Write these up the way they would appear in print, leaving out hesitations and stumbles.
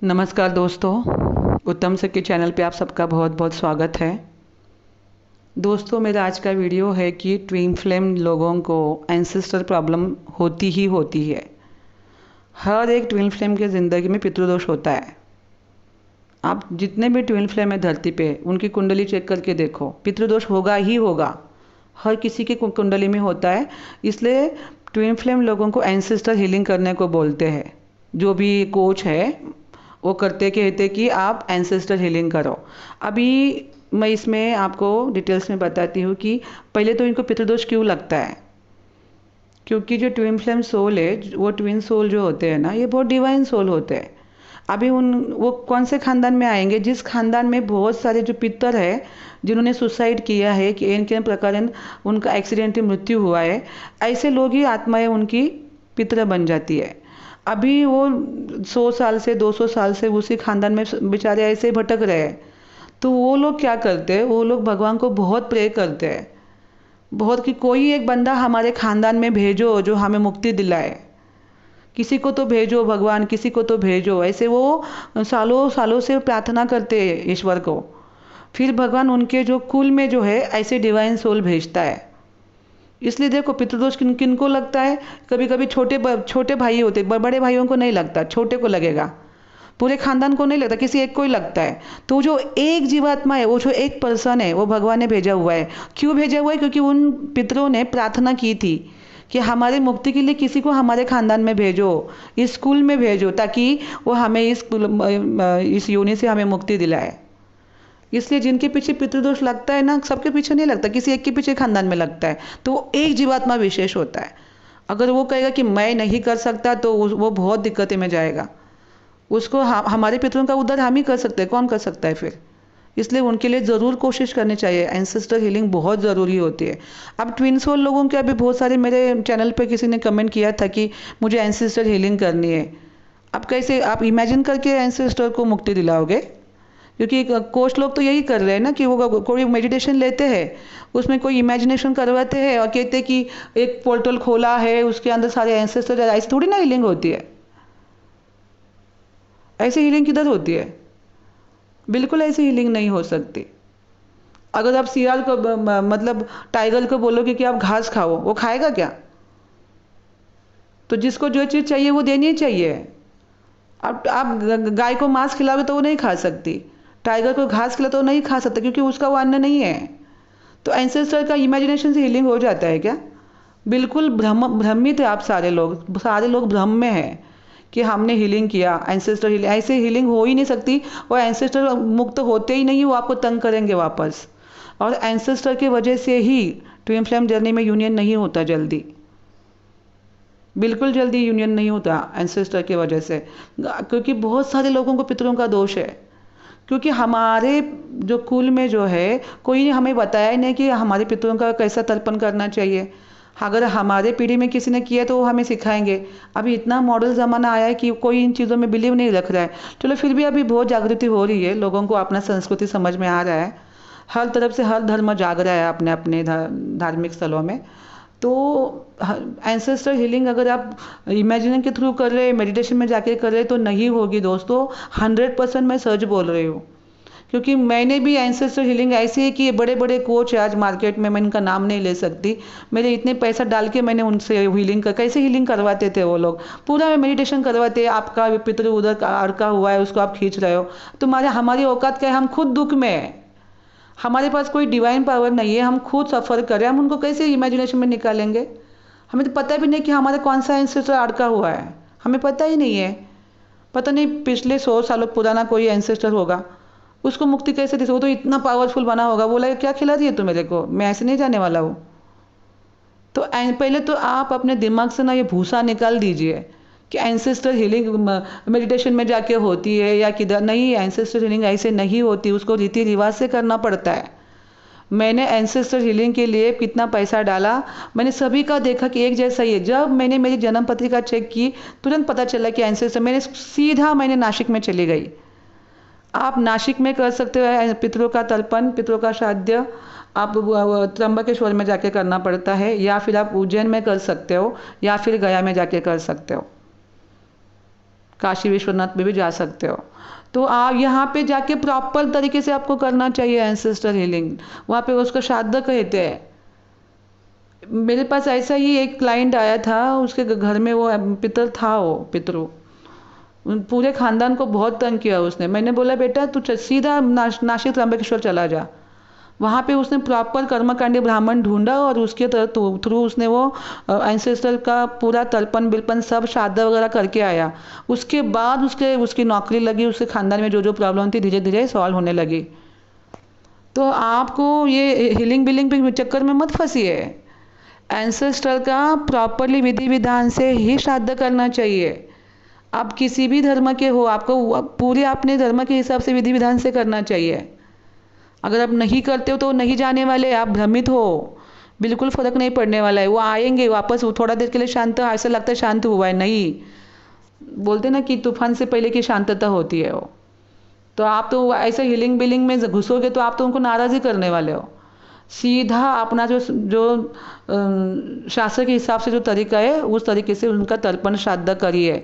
नमस्कार दोस्तों, उत्तम से के चैनल पे आप सबका बहुत बहुत स्वागत है। दोस्तों, मेरा आज का वीडियो है कि ट्विन फ्लेम लोगों को एंसेस्टर प्रॉब्लम होती ही होती है। हर एक ट्विन फ्लेम की ज़िंदगी में पितृदोष होता है। आप जितने भी ट्विन फ्लेम है धरती पे, उनकी कुंडली चेक करके देखो, पितृदोष होगा ही होगा। हर किसी की कुंडली में होता है। इसलिए ट्विन फ्लेम लोगों को एंसेस्टर हीलिंग करने को बोलते हैं। जो भी कोच है वो कहते कि आप एंसेस्टर हीलिंग करो। अभी मैं इसमें आपको डिटेल्स में बताती हूँ कि पहले तो इनको पितृदोष क्यों लगता है। क्योंकि जो ट्विन फ्लेम सोल है, वो ट्विन सोल जो होते हैं ना, ये बहुत डिवाइन सोल होते हैं। अभी वो कौन से खानदान में आएंगे? जिस खानदान में बहुत सारे जो पितर है, जिन्होंने सुसाइड किया है, कि इनके प्रकार उनका एक्सीडेंटली मृत्यु हुआ है, ऐसे लोग ही आत्माएं उनकी पितर बन जाती है। अभी वो 100 साल से 200 साल से उसी खानदान में बेचारे ऐसे भटक रहे हैं। तो वो लोग क्या करते हैं, वो लोग भगवान को बहुत प्रे करते हैं, बहुत कि कोई एक बंदा हमारे खानदान में भेजो जो हमें मुक्ति दिलाए, किसी को तो भेजो भगवान, किसी को तो भेजो। ऐसे वो सालों सालों से प्रार्थना करते हैं ईश्वर को। फिर भगवान उनके जो कुल में जो है ऐसे डिवाइन सोल भेजता है। इसलिए देखो, पितृदोष किन किन को लगता है? कभी कभी छोटे भाई होते, बड़े भाइयों को नहीं लगता, छोटे को लगेगा। पूरे खानदान को नहीं लगता, किसी एक को ही लगता है। तो जो एक जीवात्मा है, वो जो एक पर्सन है, वो भगवान ने भेजा हुआ है। क्यों भेजा हुआ है? क्योंकि उन पितरों ने प्रार्थना की थी कि हमारे मुक्ति के लिए किसी को हमारे खानदान में भेजो, इस स्कूल में भेजो, ताकि वो हमें इस योनि से हमें मुक्ति दिलाए। इसलिए जिनके पीछे पितृदोष लगता है ना, सबके पीछे नहीं लगता, किसी एक के पीछे खानदान में लगता है। तो वो एक जीवात्मा विशेष होता है। अगर वो कहेगा कि मैं नहीं कर सकता, तो वो बहुत दिक्कतें में जाएगा। उसको हमारे पितरों का उद्धार हम ही कर सकते हैं, कौन कर सकता है फिर? इसलिए उनके लिए ज़रूर कोशिश करनी चाहिए। एंसेस्टर हीलिंग बहुत ज़रूरी होती है। अब ट्विन सोल लोगों के अभी बहुत सारे मेरे चैनल पे किसी ने कमेंट किया था कि मुझे एंसेस्टर हीलिंग करनी है। अब कैसे आप इमेजिन करके एंसेस्टर को मुक्ति दिलाओगे? क्योंकि कोच लोग तो यही कर रहे हैं ना, कि वो कोई मेडिटेशन लेते हैं, उसमें कोई इमेजिनेशन करवाते हैं और कहते हैं कि एक पोर्टल खोला है, उसके अंदर सारे एंसेस्टर। ऐसी थोड़ी ना हीलिंग होती है। ऐसी हीलिंग किधर होती है? बिल्कुल ऐसी हीलिंग नहीं हो सकती। अगर आप सियाल को मतलब टाइगर को बोलोगे कि आप घास खाओ, वो खाएगा क्या? तो जिसको जो चीज़ चाहिए वो देनी ही चाहिए। आप गाय को मांस खिलाओगे तो वो नहीं खा सकती, टाइगर को घास खिला तो वो नहीं खा सकता, क्योंकि उसका वो अन्न नहीं है। तो एंसेस्टर का इमेजिनेशन से हीलिंग हो जाता है क्या? बिल्कुल भ्रमित है आप सारे लोग भ्रम में हैं कि हमने हीलिंग किया, एंसेस्टर हीलिंग। ऐसे हीलिंग हो ही नहीं सकती। वो एंसेस्टर मुक्त होते ही नहीं, वो आपको तंग करेंगे वापस। और एंसेस्टर की वजह से ही ट्विन फ्लेम जर्नी में यूनियन नहीं होता जल्दी, बिल्कुल जल्दी यूनियन नहीं होता एंसेस्टर की वजह से। क्योंकि बहुत सारे लोगों को पितरों का दोष है। क्योंकि हमारे जो कुल में जो है, कोई ने हमें बताया ही नहीं कि हमारे पितरों का कैसा तर्पण करना चाहिए। अगर हमारे पीढ़ी में किसी ने किया तो वो हमें सिखाएंगे। अभी इतना मॉडल ज़माना आया है कि कोई इन चीज़ों में बिलीव नहीं रख रहा है। चलो, फिर भी अभी बहुत जागृति हो रही है, लोगों को अपना संस्कृति समझ में आ रहा है। हर तरफ से हर धर्म जाग रहा है अपने अपने धार्मिक स्थलों में। तो एंसेस्टर हीलिंग अगर आप इमेजिनिंग के थ्रू कर रहे हैं, मेडिटेशन में जाके कर रहे हैं, तो नहीं होगी दोस्तों। 100% मैं सच बोल रही हूँ। क्योंकि मैंने भी एंसेस्टर हीलिंग ऐसे ही कि बड़े बड़े कोच है आज मार्केट में, मैं इनका नाम नहीं ले सकती। मेरे इतने पैसा डाल के मैंने उनसे हीलिंग कैसे हीलिंग करवाते थे वो लोग। पूरा मेडिटेशन करवाते, आपका पितृ उधर अड़का हुआ है, उसको आप खींच रहे हो। तुम्हारे हमारी औकात क्या है? हम खुद दुख में है, हमारे पास कोई डिवाइन पावर नहीं है, हम खुद सफ़र करें, हम उनको कैसे इमेजिनेशन में निकालेंगे? हमें तो पता भी नहीं कि हमारा कौन सा एंसेस्टर अड़का हुआ है, हमें पता ही नहीं है। पता नहीं पिछले 100 सालों पुराना कोई एंसेस्टर होगा, उसको मुक्ति कैसे दे? वो तो इतना पावरफुल बना होगा, बोला क्या खिला रही है तू मेरे को, मैं ऐसे नहीं जाने वाला हूँ। तो पहले तो आप अपने दिमाग से ना ये भूसा निकाल दीजिए कि एंसेस्टर हीलिंग मेडिटेशन में जाके होती है या किधर। नहीं, एंसेस्टर हीलिंग ऐसे नहीं होती, उसको रीति रिवाज से करना पड़ता है। मैंने एंसेस्टर हीलिंग के लिए कितना पैसा डाला, मैंने सभी का देखा कि एक जैसा ही है। जब मैंने मेरी जन्म पत्रिका चेक की, तुरंत पता चला कि एंसेस्टर। मैंने नासिक में चली गई। आप नासिक में कर सकते हो पितरों का तर्पण, पितरों का श्राद्ध। आप त्र्यंबकेश्वर में जाके करना पड़ता है, या फिर आप उज्जैन में कर सकते हो, या फिर गया में जाके कर सकते हो। काशी विश्वनाथ में भी जा सकते हो। तो आप यहाँ पे जाके प्रॉपर तरीके से आपको करना चाहिए एंसेस्टर हीलिंग। वहाँ पे उसको श्राद्ध कहते हैं। मेरे पास ऐसा ही एक क्लाइंट आया था, उसके घर में वो पितर था, वो पितरु पूरे खानदान को बहुत तंग किया उसने। मैंने बोला बेटा तू सीधा नासिक त्र्यंबकेश्वर चला जा। वहाँ पे उसने प्रॉपर कर्मकांडी ब्राह्मण ढूंढा और उसके थ्रू उसने वो एंसेस्टर का पूरा तर्पण बिल्पन सब श्राद्ध वगैरह करके आया। उसके बाद उसकी नौकरी लगी, उसके खानदान में जो जो प्रॉब्लम थी धीरे धीरे सॉल्व होने लगी। तो आपको ये हीलिंग बिलिंग के चक्कर में मत फंसिए। एंसेस्टर का प्रॉपरली विधि विधान से ही श्राद्ध करना चाहिए। आप किसी भी धर्म के हो, आपको पूरे अपने धर्म के हिसाब से विधि विधान से करना चाहिए। अगर आप नहीं करते हो तो नहीं जाने वाले, आप भ्रमित हो, बिल्कुल फर्क नहीं पड़ने वाला है। वो आएंगे वापस, वो थोड़ा देर के लिए शांत, ऐसा लगता है शांत हुआ है, नहीं, बोलते ना कि तूफान से पहले की शांतता होती है वो। तो आप तो ऐसे हीलिंग बिलिंग में घुसोगे तो आप तो उनको नाराज ही करने वाले हो। सीधा अपना जो शास्त्र के हिसाब से जो तरीका है उस तरीके से उनका तर्पण श्राद्ध करिए,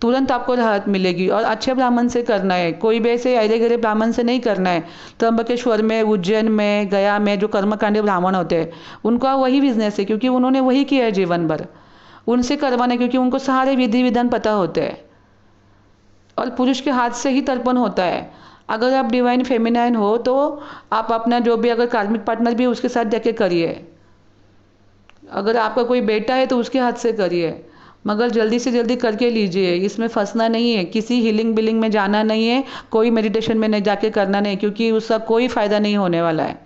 तुरंत आपको राहत मिलेगी। और अच्छे ब्राह्मण से करना है, कोई भी ऐसे अरे गरे ब्राह्मण से नहीं करना है। त्र्यंबकेश्वर में, उज्जैन में, गया में जो कर्मकांडी ब्राह्मण होते हैं उनका वही बिजनेस है, क्योंकि उन्होंने वही किया है जीवन भर। उनसे करवाना, क्योंकि उनको सारे विधि विधान पता होते हैं। और पुरुष के हाथ से ही तर्पण होता है। अगर आप डिवाइन फेमिनाइन हो तो आप अपना जो भी अगर कार्मिक पार्टनर भी उसके साथ जाके करिए। अगर आपका कोई बेटा है तो उसके हाथ से करिए, मगर जल्दी से जल्दी करके लीजिए। इसमें फंसना नहीं है, किसी हीलिंग बिलिंग में जाना नहीं है, कोई मेडिटेशन में नहीं जाके करना नहीं, क्योंकि उसका कोई फ़ायदा नहीं होने वाला है।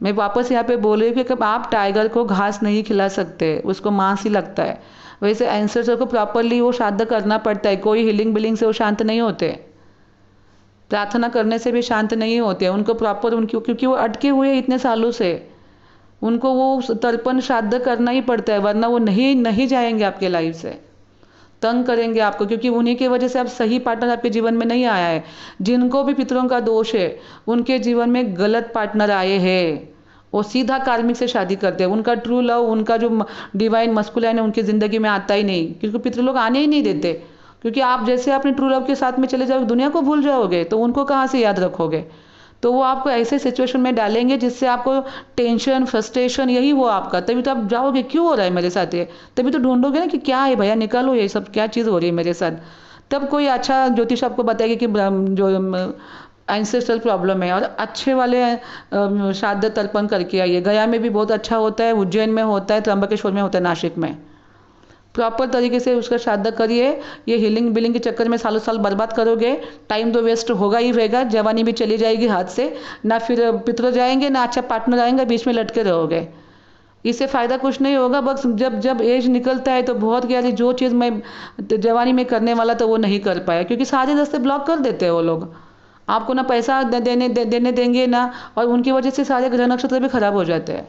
मैं वापस यहाँ पे बोल रही हूँ कि आप टाइगर को घास नहीं खिला सकते, उसको मांस ही लगता है। वैसे एंसेस्टर को प्रॉपरली वो श्राद्ध करना पड़ता है। कोई हीलिंग बिलिंग से वो शांत नहीं होते, प्रार्थना करने से भी शांत नहीं होते। उनको प्रॉपर क्योंकि वो अटके हुए हैं इतने सालों से, उनको वो तर्पण श्राद्ध करना ही पड़ता है, वरना वो नहीं जाएंगे आपके लाइफ से, तंग करेंगे आपको। क्योंकि उन्हीं की वजह से आप सही पार्टनर आपके जीवन में नहीं आया है। जिनको भी पितरों का दोष है उनके जीवन में गलत पार्टनर आए हैं, वो सीधा कार्मिक से शादी करते हैं। उनका ट्रू लव, उनका जो डिवाइन मस्कुलाइन है उनकी ज़िंदगी में आता ही नहीं, क्योंकि पितृ लोग आने ही नहीं देते। क्योंकि आप जैसे अपने ट्रू लव के साथ में चले जाओगे दुनिया को भूल जाओगे, तो उनको कहाँ से याद रखोगे। तो वो आपको ऐसे सिचुएशन में डालेंगे जिससे आपको टेंशन, फ्रस्ट्रेशन यही हो आपका। तभी तो आप जाओगे, क्यों हो रहा है मेरे साथ ये, तभी तो ढूंढोगे ना कि क्या है भैया, निकालो ये सब, क्या चीज़ हो रही है मेरे साथ। तब कोई अच्छा ज्योतिष आपको बताएगा कि जो एंसेस्ट्रल प्रॉब्लम है। और अच्छे वाले श्राद्ध तर्पण करके आइए। गया में भी बहुत अच्छा होता है, उज्जैन में होता है, त्र्यंबकेश्वर में होता है, नासिक में। प्रॉपर तरीके से उसका श्राद्ध करिए। ये हीलिंग बिलिंग के चक्कर में सालों साल बर्बाद करोगे, टाइम तो वेस्ट होगा ही रहेगा, जवानी भी चली जाएगी हाथ से, ना फिर पितर जाएंगे ना अच्छा पार्टनर आएंगे, बीच में लटके रहोगे। इससे फ़ायदा कुछ नहीं होगा। बस जब जब एज निकलता है तो बहुत गया जो चीज़ मैं जवानी में करने वाला तो वो नहीं कर पाया, क्योंकि सारे रास्ते ब्लॉक कर देते हैं वो लोग। आपको ना पैसा देने देंगे ना, और उनकी वजह से सारे ग्रह नक्षत्र भी खराब हो जाते हैं।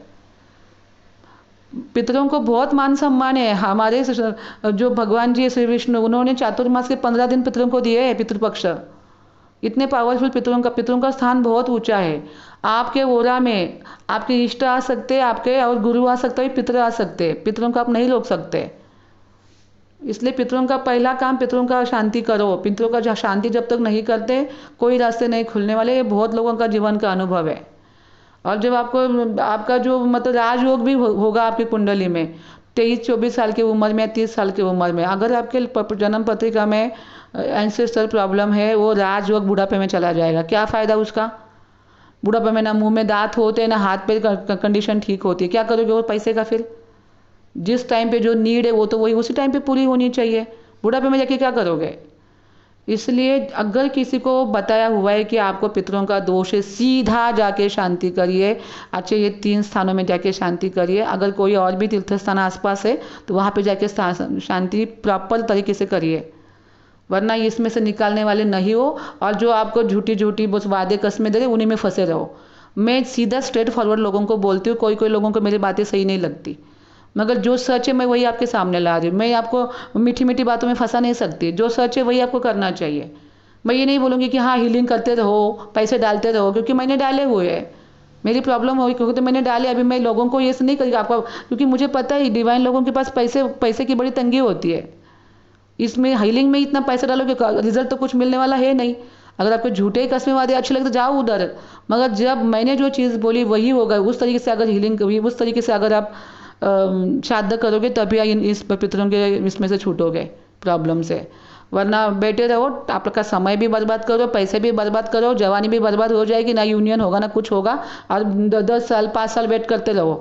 पितरों को बहुत मान सम्मान है। हमारे जो भगवान जी श्री विष्णु, उन्होंने चातुर्मास के 15 दिन पितरों को दिए हैं, पितृपक्ष। इतने पावरफुल पितरों का स्थान बहुत ऊंचा है। आपके ओरा में आपके इष्ट आ सकते, आपके और गुरु आ सकते, पितर आ सकते, पितरों को आप नहीं रोक सकते। इसलिए पितरों का पहला काम, पितरों का शांति करो। पितरों का शांति जब तक नहीं करते कोई रास्ते नहीं खुलने वाले। ये बहुत लोगों का जीवन का अनुभव है। और जब आपको आपका जो मतलब राजयोग भी होगा आपकी कुंडली में 23-24 साल की उम्र में, 30 साल की उम्र में, अगर आपके जन्म पत्रिका में एंसेस्टर प्रॉब्लम है, वो राजयोग बुढ़ापे में चला जाएगा। क्या फ़ायदा उसका। बुढ़ापे में ना मुंह में दांत होते, ना हाथ पे कंडीशन ठीक होती है, क्या करोगे वो पैसे का। फिर जिस टाइम पे जो नीड है वो तो वही उसी टाइम पे पूरी होनी चाहिए, बुढ़ापे में जाके क्या करोगे। इसलिए अगर किसी को बताया हुआ है कि आपको पितरों का दोष है, सीधा जाके शांति करिए। अच्छे ये 3 स्थानों में जाके शांति करिए। अगर कोई और भी तीर्थ स्थान आसपास है तो वहाँ पे जाके शांति प्रॉपर तरीके से करिए, वरना इसमें से निकालने वाले नहीं हो। और जो आपको झूठी झूठी बस वादे कसमें दे रहे उन्हीं में फंसे रहो। मैं सीधा स्ट्रेट फॉरवर्ड लोगों को बोलती हूँ। कोई कोई लोगों को मेरी बातें सही नहीं लगती, मगर जो सच है मैं वही आपके सामने ला रही हूँ। मैं आपको मीठी मीठी बातों में फंसा नहीं सकती। जो सच है वही आपको करना चाहिए। मैं ये नहीं बोलूँगी कि हाँ हीलिंग करते रहो, पैसे डालते रहो, क्योंकि मैंने डाले हुए हैं। मेरी प्रॉब्लम हुई क्योंकि तो मैंने डाले। अभी मैं लोगों को ये नहीं करी आपको, क्योंकि मुझे पता है डिवाइन लोगों के पास पैसे की बड़ी तंगी होती है। इसमें हीलिंग में इतना पैसा डालो कि रिजल्ट तो कुछ मिलने वाला है नहीं। अगर आपको झूठे कसमें वादे अच्छे लगते तो जाओ उधर, मगर जब मैंने जो चीज़ बोली वही होगा, उस तरीके से अगर हीलिंग करोगे, उस तरीके से अगर आप श्राद्ध करोगे तभी इस पितरों के इसमें से छूटोगे प्रॉब्लम से। वरना बैठे रहो, आपका समय भी बर्बाद करो, पैसे भी बर्बाद करो, जवानी भी बर्बाद हो जाएगी, ना यूनियन होगा ना कुछ होगा, और 10 साल 5 साल वेट करते रहो।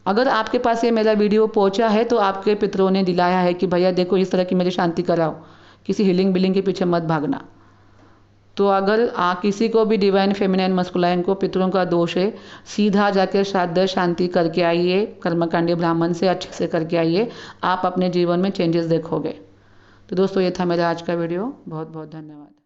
अगर आपके पास ये मेरा वीडियो पहुंचा है तो आपके पितरों ने दिलाया है कि भैया देखो इस तरह की मेरी शांति कराओ, किसी हीलिंग बिलिंग के पीछे मत भागना। तो अगर किसी को भी डिवाइन फेमिनाइन मस्कुलाइन को पितरों का दोष है, सीधा जाकर श्राद्ध शांति करके आइए, कर्मकांडी ब्राह्मण से अच्छे से करके आइए, आप अपने जीवन में चेंजेस देखोगे। तो दोस्तों ये था मेरा आज का वीडियो, बहुत बहुत धन्यवाद।